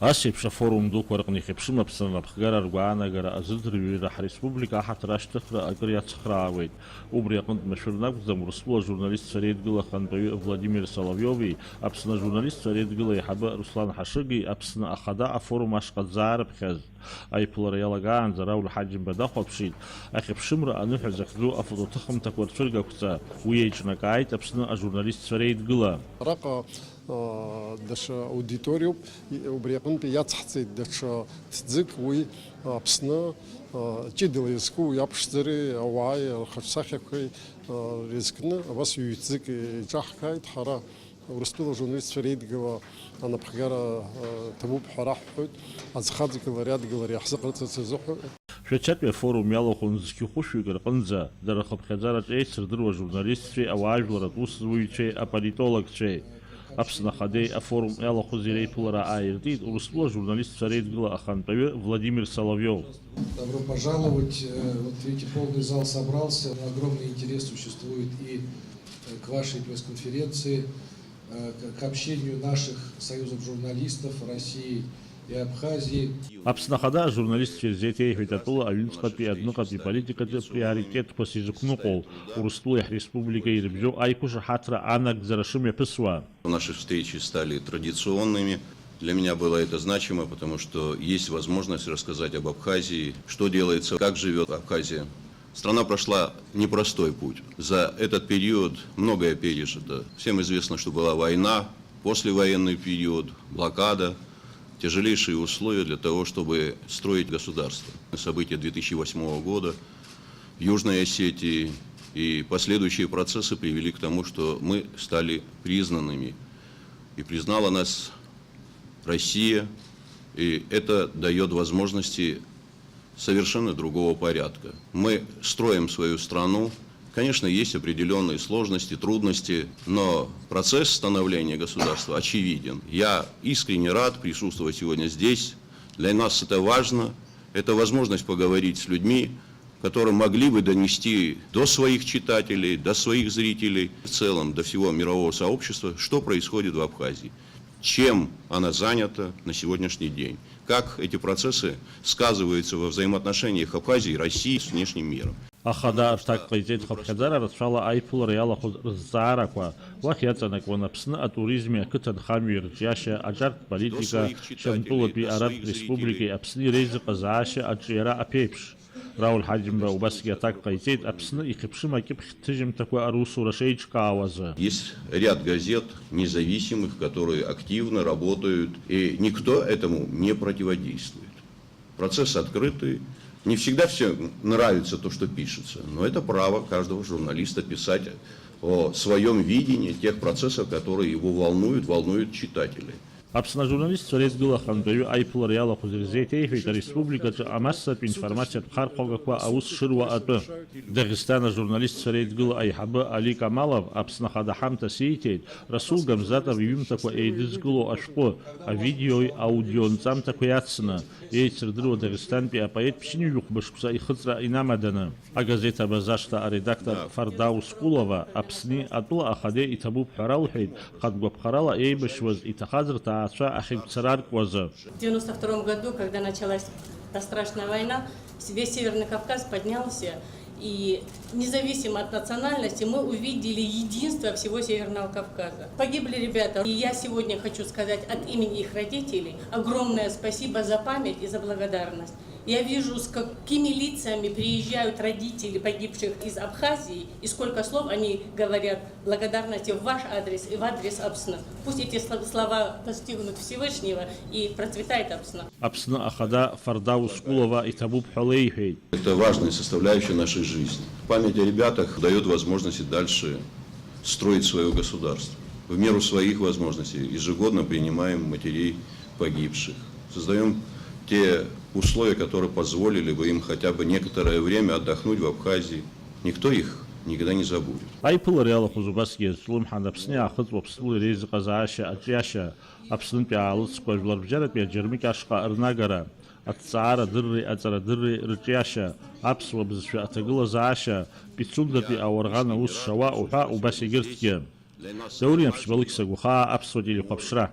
Асеиԥш афорум дуқәа рҟны ихьыԥшым Аԥсны аԥхгара ргәаанагара азыӡырҩра ҳреспублика аҳаҭыр ашьҭыхра акыр иацхраауеит. Убри аҟнытә машәырны акәӡам Урыстәыла ажурналистцәа реидгыла ахантәаҩы Владимир Соловиови, Аԥсны ажурналистцәа реидгыла аиҳабы Руслан Ҳашыги, Аԥсны ахада афорум ашҟа дзаарыԥхьаз. Аиԥылара иалагаанӡа Рауль Ҳаџьымба дахәаԥшит. Ахьыԥшымра аныҳәа захьӡу афотоҭыхымҭақәа рцәыргақәҵа уи еиҿнакааит Аԥсны ажурналистцәа реидгыла. Даҽа аудиториоуп убри аҟнытәи иацҳҵеит даҽа ҭӡык уи Аԥсны ҷыдала иазку уи аԥшӡареи ауааи рхаҿсахьақәеи ирызкны абас ҩ-ҭӡык иҿаҳкааит. Ҳара Урыстәыла ажурналистцәа реидгыла анапхгара ҭабуп ҳәа раҳҳәоит. Аӡхаҵгылареи адгылареи иаҳзыҟарҵарц азыҳәоит. Шәачатәи афорум иалахәын зқьы-хәышәҩык рҟынӡа дара рхыԥхьаӡараҿ еицырдыруа ажурналистцәеи, ауаажәларатә усзуҩцәеи, аполитологцәеи. Аԥсны ахадеи афорум иалахәыз иреиԥылара ааиртит Урыстәыла ажурналистцәа реидгыла ахантәаҩы Владимир Соловьев. Добро пожаловать. Вот видите, полный зал собрался. Огромный интерес существует и к вашей пресс-конференции, к общению наших союзов журналистов России и Абхазии. Аԥсны ахада ажурналистцәа ирзеиҭеиҳәеит атәыла аҩныҵҟатәи адныҟатәи политикатә приоритетқәас изықәныҟәоу Урыстәылеи ҳреспубликеи ирыбжьоу аиқәышаҳаҭра анагӡара шымҩаԥысуа. Наши встречи стали традиционными. Для меня было это значимо, потому что есть возможность рассказать об Абхазии, что делается, как живет Абхазия. Страна прошла непростой путь. За этот период многое пережито. Всем известно, что была война, послевоенный период, блокада, тяжелейшие условия для того, чтобы строить государство. События 2008 года в Южной Осетии и последующие процессы привели к тому, что мы стали признанными. И признала нас Россия, и это дает возможности совершенно другого порядка. Мы строим свою страну. Конечно, есть определенные сложности, трудности, но процесс становления государства очевиден. Я искренне рад присутствовать сегодня здесь. Для нас это важно. Это возможность поговорить с людьми, которые могли бы донести до своих читателей, до своих зрителей, в целом до всего мирового сообщества, что происходит в Абхазии, чем она занята на сегодняшний день, как эти процессы сказываются во взаимоотношениях Абхазии и России с внешним миром. Ахада артақҟаиҵеит хыԥхьаӡара рацәала аиԥылара иалахәыз рызҵаарақәа, уахь иаҵанакуан Аԥсны атуризми ақыҭанхамҩеи рҿиашьа, аҿартә политика, Шьамтәылатәи Аратә Республикеи Аԥсны иреизыҟазаашьа аҿиара аԥеиԥш. Рауль Ҳаџьымба убасгьы аҭак ҟаиҵеит Аԥсны ихьыԥшым акьыԥхь ҭыжьымҭақәа арусура шеиҿкаауазы. Есть ряд газет независимых, которые активно работают, и никто этому не противодействует. Процесс открытый. Не всегда всем нравится то, что пишется, но это право каждого журналиста писать о своем видении тех процессов, которые его волнуют читателей. Аԥсны ажурналистцәа реидгыла ахантәаҩы аиԥылара иалахәыз ирзеиҭеиҳәеит ареспубликаҿы амассатә информациатә хархәагақәа аус шыруа атәы. Дагестан ажурналистцәа реидгыла аиҳабы Али Камалов Аԥсны ахада ҳамҭас ииҭеит Расул Гамзатов иҩымҭақәа еидызкыло ашәҟәы, авидеои аудионҵамҭақәа иацны еицырдыруа Дагестантәи апоет ԥшьынҩ хәба-шықәса ихыҵра инамаданы. Агазеҭ Абаз ашҭа аредактор Фардаус Кулова Аԥсни атәыла ахадеи иҭабуп ҳәа ралҳәеит хатәгәаԥхарала еибашьуаз иҭахаз рҭаацәа ахьыгәцараркуазы. В 1992 году, когда началась та страшная война, весь Северный Кавказ поднялся, и независимо от национальности мы увидели единство всего Северного Кавказа. Погибли ребята, и я сегодня хочу сказать от имени их родителей огромное спасибо за память и за благодарность. Я вижу, с какими лицами приезжают родители погибших из Абхазии, и сколько слов они говорят благодарности в ваш адрес и в адрес Аԥсны. Пусть эти слова достигнут Всевышнего и процветает Аԥсны. Аԥсны ахада Фардаус Кулова иҭабуп ҳәа леиҳәеит. Это важная составляющая нашей жизни. Память о ребятах дает возможность дальше строить свое государство. В меру своих возможностей ежегодно принимаем матерей погибших. Создаем те условия, которые позволили бы им хотя бы некоторое время отдохнуть в Абхазии. Никто их никогда не забудет. Аиԥылара иалахәыз убасгьы злымҳан Аԥсны иаахыҵуа Аԥсны иреизыҟазаашьа аҿиашьа, Аԥснынтәи аалыҵқәа жәларбжьаратәи аџьармыкьа ашҟа рнагара, аҭҵаарадырреи аҵарадырреи рҿиашьа, аԥсуа бызшәа аҭагылазаашьа, Пицундатәи ауарӷан аус шауа уҳәа убас егьырҭгьы. Даур Иамшьбалықь Сагәхаа, аԥсуа телехәаԥшра.